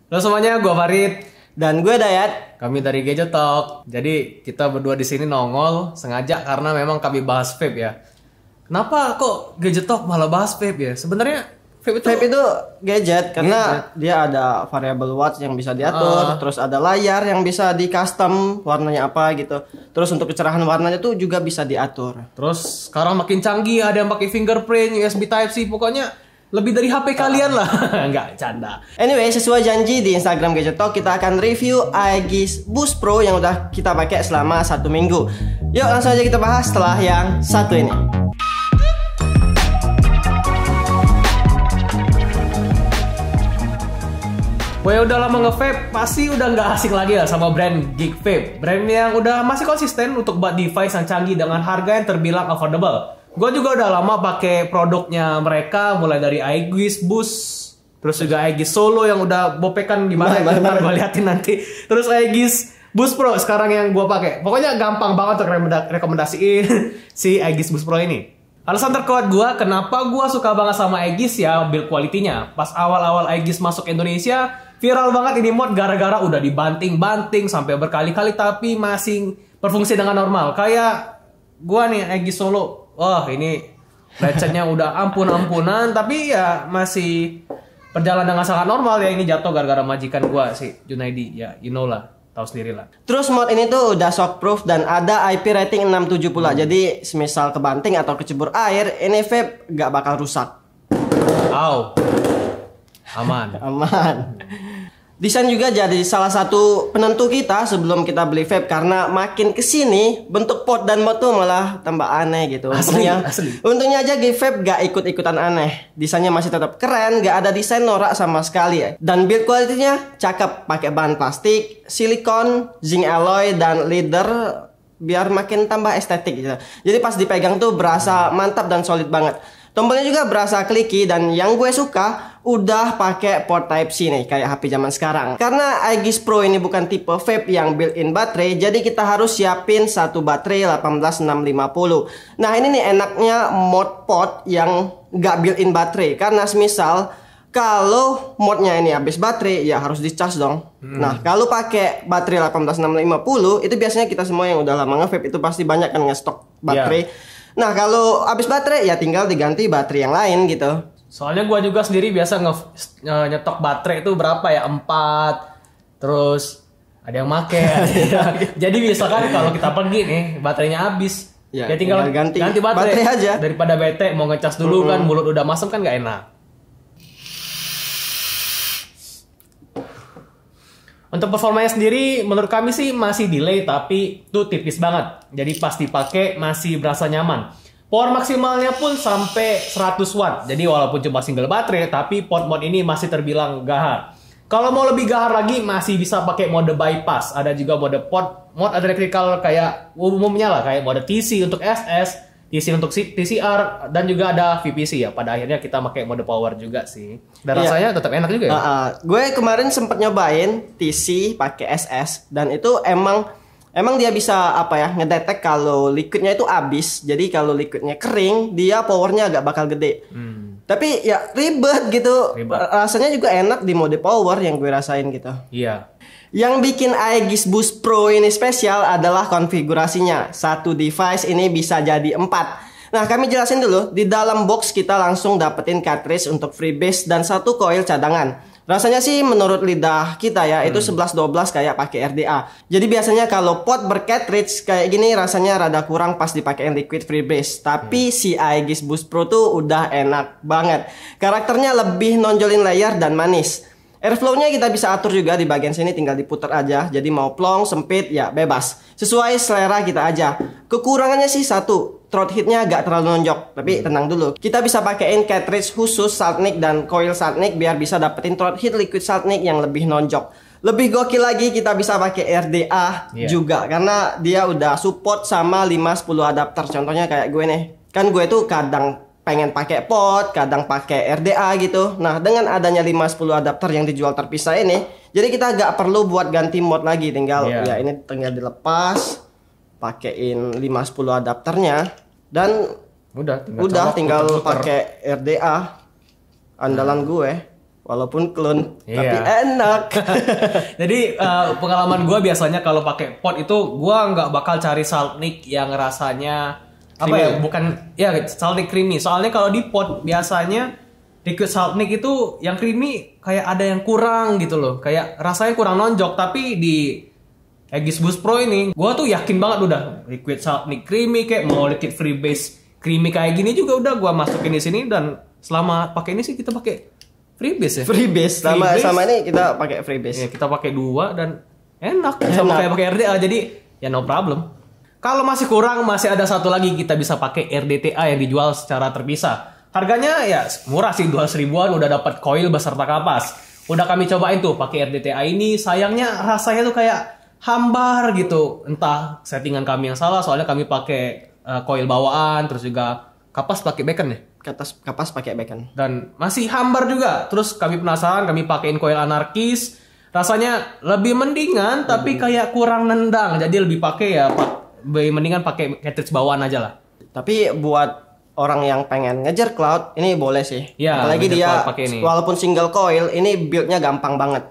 Halo semuanya, gue Farid dan gue Dayat. Kami dari Gadget Talk. Jadi kita berdua di sini nongol sengaja karena memang kami bahas vape ya. Kenapa kok Gadget Talk malah bahas vape ya? Sebenarnya vape itu gadget karena dia ada variable watts yang bisa diatur, terus ada layar yang bisa di custom warnanya apa gitu. Terus untuk kecerahan warnanya tuh juga bisa diatur. Terus sekarang makin canggih, ada yang pakai fingerprint, USB Type C, pokoknya lebih dari HP kalian lah. Enggak, canda. Anyway, sesuai janji di Instagram Gadget Talk, kita akan review Aegis Boost Pro yang udah kita pakai selama 1 minggu. Yuk langsung aja kita bahas setelah yang satu ini. Gue udah lama nge-vape, pasti udah nggak asing lagi lah sama brand Geek Vape. Brand yang udah masih konsisten untuk buat device yang canggih dengan harga yang terbilang affordable. Gue juga udah lama pakai produknya mereka, mulai dari Aegis Boost, terus juga Aegis Solo yang udah bopekan gimana, ntar gue liatin nanti. Terus Aegis Boost Pro sekarang yang gue pakai. Pokoknya gampang banget untuk rekomendasiin si Aegis Boost Pro ini. Alasan terkuat gue kenapa gue suka banget sama Aegis ya build quality-nya. Pas awal-awal Aegis masuk Indonesia, viral banget ini mod gara-gara udah dibanting-banting sampai berkali-kali tapi masih berfungsi dengan normal. Kayak gue nih Aegis Solo. Wah ini lecetnya udah ampun-ampunan tapi ya masih berjalan dengan sangat normal ya. Ini jatuh gara-gara majikan gua si Junaidi ya, you know lah, tahu sendiri lah. Terus mod ini tuh udah shockproof dan ada IP rating 67 pula. Jadi semisal kebanting atau kecebur air, ini vape gak bakal rusak. Aw, aman. Aman. Desain juga jadi salah satu penentu kita sebelum kita beli vape karena makin kesini bentuk pot dan mod tuh malah tambah aneh gitu. Untungnya aja vape gak ikut-ikutan aneh. Desainnya masih tetap keren, gak ada desain norak sama sekali ya. Dan build quality-nya cakep, pakai bahan plastik, silikon, zinc alloy dan leather biar makin tambah estetik gitu. Jadi pas dipegang tuh berasa mantap dan solid banget. Tombolnya juga berasa clicky dan yang gue suka udah pakai port Type C nih kayak HP zaman sekarang. Karena Aegis Pro ini bukan tipe vape yang built-in baterai, jadi kita harus siapin satu baterai 18650. Nah ini nih enaknya mod pot yang gak built-in baterai karena semisal kalau modnya ini habis baterai ya harus dicas dong. Nah kalau pakai baterai 18650 itu biasanya kita semua yang udah lama nge-vape itu pasti banyak kan nge-stok baterai. Nah kalau habis baterai ya tinggal diganti baterai yang lain gitu. Soalnya gua juga sendiri biasa nyetok baterai itu berapa ya, 4. Terus ada yang make. Jadi misalkan kalau kita pergi nih baterainya habis, ya tinggal ganti baterai aja. Daripada bete mau ngecas dulu kan mulut udah masam kan gak enak. Untuk performanya sendiri menurut kami sih masih delay tapi itu tipis banget. Jadi pas dipakai masih berasa nyaman. Power maksimalnya pun sampai 100 watt. Jadi walaupun cuma single baterai tapi pot mod ini masih terbilang gahar. Kalau mau lebih gahar lagi masih bisa pakai mode bypass. Ada juga mode pot mod electrical kayak umumnya lah, kayak mode TC untuk SS, TC untuk TCR dan juga ada VPC ya. Pada akhirnya kita pakai mode power juga sih. Dan rasanya tetap enak juga ya. Gue kemarin sempet nyobain TC pakai SS dan itu emang dia bisa apa ya ngedetek kalau liquidnya itu habis. Jadi kalau liquidnya kering dia powernya agak bakal gede. Tapi ya ribet gitu. Rasanya juga enak di mode power yang gue rasain gitu. Iya. Yang bikin Aegis Boost Pro ini spesial adalah konfigurasinya. Satu device ini bisa jadi 4. Nah kami jelasin dulu. Di dalam box kita langsung dapetin cartridge untuk freebase dan satu coil cadangan. Rasanya sih menurut lidah kita ya itu 11-12 kayak pakai RDA. Jadi biasanya kalau pot bercartridge kayak gini rasanya rada kurang pas dipakein liquid freebase. Tapi si Aegis Boost Pro tuh udah enak banget. Karakternya lebih nonjolin layar dan manis. Airflow-nya kita bisa atur juga di bagian sini, tinggal diputar aja. Jadi mau plong, sempit, ya bebas. Sesuai selera kita aja. Kekurangannya sih satu, throat heat-nya agak terlalu nonjok. Tapi tenang dulu, kita bisa pakein cartridge khusus Saltnik dan coil Saltnik biar bisa dapetin throat heat liquid Saltnik yang lebih nonjok. Lebih gokil lagi kita bisa pakai RDA juga karena dia udah support sama 5-10 adapter. Contohnya kayak gue nih. Kan gue tuh kadang pengen pakai pot, kadang pakai RDA gitu. Nah, dengan adanya 5-10 adapter yang dijual terpisah ini, jadi kita gak perlu buat ganti mod lagi. Tinggal ya ini tinggal dilepas, pakein 5-10 adapternya dan udah tinggal pakai RDA andalan gue. Walaupun clone, Iya. tapi enak. Jadi pengalaman gue biasanya kalau pakai pot itu gue nggak bakal cari salt nick yang rasanya apa ya, Creamy. bukan ya salt nick creamy. Soalnya kalau di pot biasanya liquid salt nick itu yang creamy kayak ada yang kurang gitu loh, kayak rasanya kurang nonjok. Tapi di Aegis Boost Pro ini gue tuh yakin banget udah liquid salt nick creamy, kayak mau liquid freebase creamy kayak gini juga udah gue masukin di sini. Dan selama pakai ini sih kita pakai freebase ya. Freebase sama ini kita pakai freebase. Ya, kita pakai 2 dan enak sama kayak pakai RDA, jadi ya no problem. Kalau masih kurang, masih ada satu lagi kita bisa pakai RDTA yang dijual secara terpisah. Harganya ya murah sih, 200 ribuan udah dapat coil beserta kapas. Udah kami cobain tuh pakai RDTA ini, sayangnya rasanya tuh kayak hambar gitu. Entah settingan kami yang salah, soalnya kami pakai coil bawaan, terus juga kapas pakai bacon ya. Kapas pakai bacon. Dan masih hambar juga. Terus kami penasaran, kami pakein coil anarkis. Rasanya lebih mendingan tapi kayak kurang nendang. Jadi lebih pakai ya lebih mendingan pakai cartridge bawaan aja lah. Tapi buat orang yang pengen ngejar cloud ini boleh sih. Ya, apalagi ngejar dia cloud pakai ini. walaupun single coil ini build-nya gampang banget.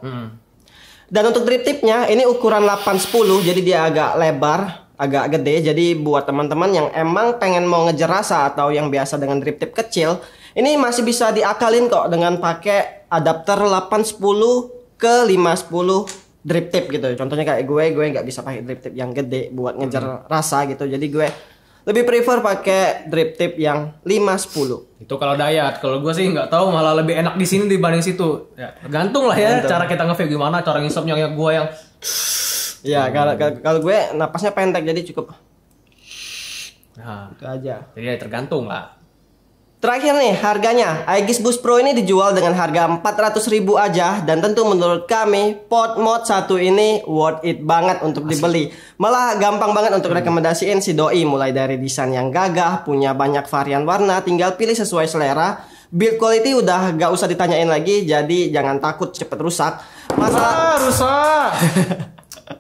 Dan untuk drip tipnya ini ukuran 810 jadi dia agak lebar, agak gede. Jadi buat teman-teman yang emang pengen mau ngejar rasa atau yang biasa dengan drip tip kecil, ini masih bisa diakalin kok dengan pakai adapter 810 ke 510 drip tip gitu. Contohnya kayak gue nggak bisa pakai drip tip yang gede buat ngejar rasa gitu. Jadi gue lebih prefer pakai drip tip yang 510. Itu kalau diet. Kalau gue sih nggak tahu, malah lebih enak di sini dibanding situ. Ya, tergantung lah ya cara kita nge-vape gimana, cara ngisapnya yang gue yang Ya, kalau gue napasnya pendek jadi cukup nah, itu aja. jadi ya tergantung lah. Terakhir nih harganya, Aegis Boost Pro ini dijual dengan harga 400.000 aja. Dan tentu menurut kami pot mod satu ini worth it banget untuk dibeli. Malah gampang banget untuk rekomendasiin si doi. Mulai dari desain yang gagah, punya banyak varian warna, tinggal pilih sesuai selera. Build quality udah gak usah ditanyain lagi, jadi jangan takut cepet rusak. Masalah Rusak.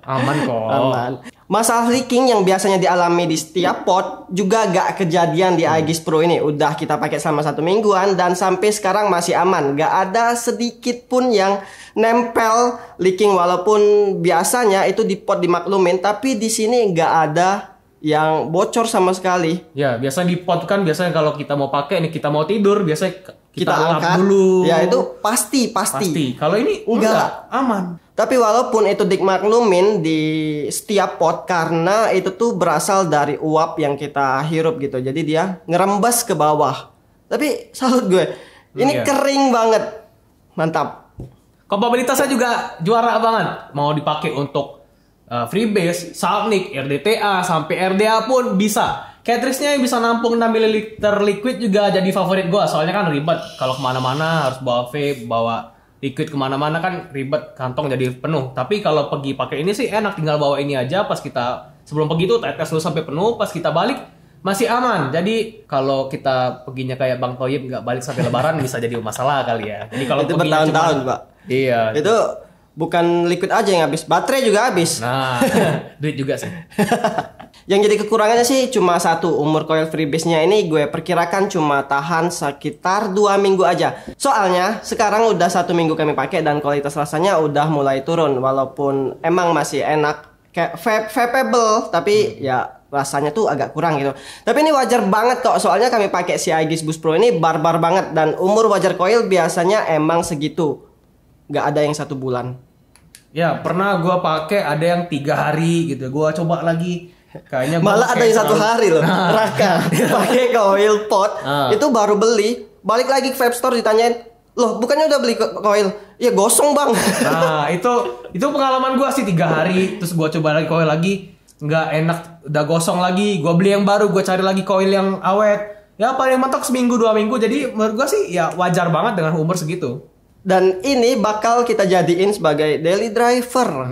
Aman kok. aman. Masalah leaking yang biasanya dialami di setiap pot juga gak kejadian di Aegis Pro ini. Udah kita pakai selama 1 mingguan dan sampai sekarang masih aman. Gak ada sedikit pun yang nempel leaking, walaupun biasanya itu di pot dimaklumin, tapi di sini gak ada yang bocor sama sekali. Ya, biasanya di pot kan biasanya kalau kita mau pakai nih, kita mau tidur, biasanya kita lap angkat dulu. Ya itu pasti. Kalau ini enggak, aman. Tapi walaupun itu dimaklumin di setiap pot, karena itu tuh berasal dari uap yang kita hirup gitu. Jadi dia ngerembes ke bawah. Tapi salut gue, ini Iya. kering banget. Mantap. Kompabilitasnya juga juara banget. Mau dipakai untuk freebase, saltnik, RDTA, sampai RDA pun bisa. Cartridge-nya yang bisa nampung 6 ml liquid juga jadi favorit gue. Soalnya kan ribet. Kalau kemana-mana harus bawa vape, bawa liquid kemana-mana kan ribet, kantong jadi penuh. Tapi kalau pergi pakai ini sih enak, tinggal bawa ini aja. Pas kita sebelum pergi tuh tetes dulu sampai penuh, pas kita balik masih aman. Jadi kalau kita perginya kayak Bang Toyib nggak balik sampai Lebaran bisa jadi masalah kali ya. Jadi kalau Itu perginya bertahun-tahun, cuma- Pak. Iya. Itu bukan liquid aja yang habis, baterai juga habis. Nah, duit juga sih. Yang jadi kekurangannya sih cuma satu, umur coil freebase-nya ini gue perkirakan cuma tahan sekitar 2 minggu aja. Soalnya sekarang udah 1 minggu kami pakai dan kualitas rasanya udah mulai turun. Walaupun emang masih enak, kayak vapeable, tapi ya rasanya tuh agak kurang gitu. Tapi ini wajar banget kok, soalnya kami pakai si Aegis Boost Pro ini barbar banget. Dan umur wajar coil biasanya emang segitu, gak ada yang 1 bulan. Ya, pernah gua pakai ada yang 3 hari gitu. Gua coba lagi. Kayaknya gua Malah ada kayak yang 1 terlalu- hari loh. Raka pakai coil pot itu baru beli, balik lagi ke vape store ditanyain, "Loh, bukannya udah beli coil?" "Iya, gosong, Bang." Nah, itu pengalaman gua sih 3 hari. Terus gua coba lagi coil lagi, nggak enak, udah gosong lagi. Gua beli yang baru, gua cari lagi coil yang awet. Ya paling mentok seminggu 2 minggu. Jadi menurut gua sih ya wajar banget dengan umur segitu. Dan ini bakal kita jadiin sebagai daily driver.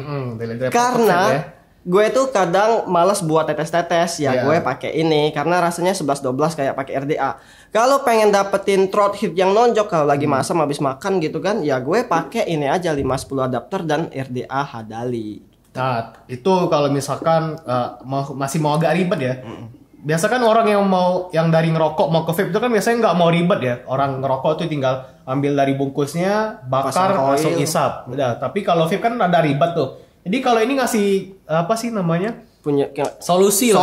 Karena gue tuh kadang malas buat tetes-tetes ya, Iya. gue pakai ini karena rasanya 11-12 kayak pakai RDA. Kalau pengen dapetin throat hit yang nonjok kalau lagi masam habis makan gitu kan, ya gue pakai ini aja 510 adapter dan RDA Hadali. Nah, itu kalau misalkan masih mau agak ribet ya. biasa kan orang yang dari ngerokok mau ke vape itu kan biasanya nggak mau ribet ya. Orang ngerokok tuh tinggal ambil dari bungkusnya, bakar, langsung isap. Udah. Tapi kalau vape kan ada ribet tuh. Jadi kalau ini ngasih apa sih namanya? Punya solusi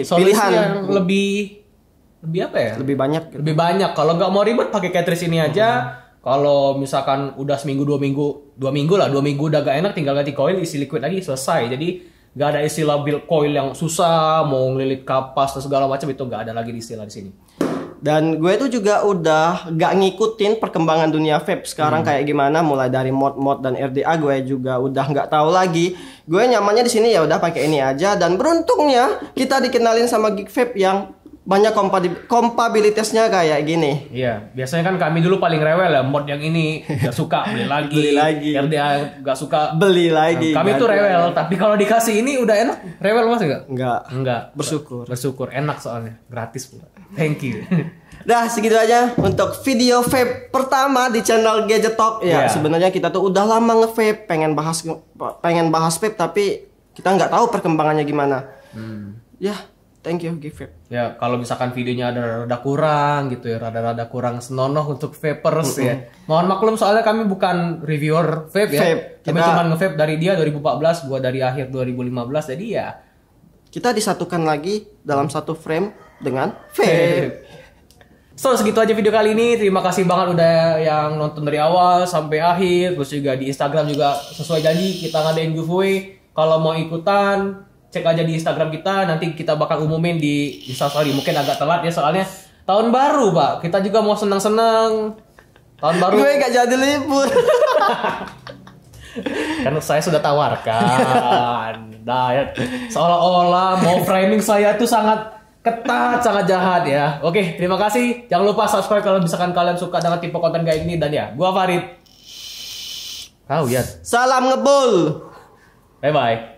pilihan yang lebih apa ya? Lebih banyak. Lebih banyak. Kalau nggak mau ribet pakai cartridge ini aja. Kalau misalkan udah seminggu 2 minggu udah gak enak, tinggal ganti coil, isi liquid lagi, selesai. Jadi nggak ada istilah build coil yang susah, mau ngelilit kapas dan segala macam, itu nggak ada lagi istilah di sini. Dan gue tuh juga udah gak ngikutin perkembangan dunia vape sekarang kayak gimana, mulai dari mod dan RDA gue juga udah nggak tahu lagi. Gue nyamannya di sini ya udah pakai ini aja, dan beruntungnya kita dikenalin sama Geek Vape yang banyak kompabilitasnya kayak gini. Iya, biasanya kan kami dulu paling rewel ya, mod yang ini gak suka beli lagi, RDA gak suka beli lagi. Kami tuh rewel, tapi kalau dikasih ini udah enak. Rewel mas enggak? Enggak. Bersyukur, enak soalnya, gratis pula. Thank you. Dah segitu aja untuk video vape pertama di channel Gadget Talk ya. Sebenarnya kita tuh udah lama nge-vape, pengen bahas vape tapi kita nggak tahu perkembangannya gimana. Ya. Thank you, Geek Vape. Ya, kalau misalkan videonya ada rada kurang gitu ya, rada kurang senonoh untuk vapers ya. Mohon maklum soalnya kami bukan reviewer vape ya. Kami cuma nge-vape dari dia 2014, gua dari akhir 2015, jadi ya kita disatukan lagi dalam satu frame dengan vape. So, segitu aja video kali ini. Terima kasih banget udah yang nonton dari awal sampai akhir. Terus juga di Instagram juga sesuai janji kita ngadain giveaway. Kalau mau ikutan cek aja di Instagram kita, nanti kita bakal umumin di Instastory. Mungkin agak telat ya soalnya tahun baru, Pak. Kita juga mau senang-senang. Tahun baru. Gue gak jadi libur. Karena saya sudah tawarkan. Diet. Seolah-olah mau framing saya itu sangat ketat, sangat jahat ya. Oke, terima kasih. Jangan lupa subscribe kalau misalkan kalian suka dengan tipe konten kayak gini. Dan ya, gua Farid. Tahu ya. Salam ngebul. Bye-bye.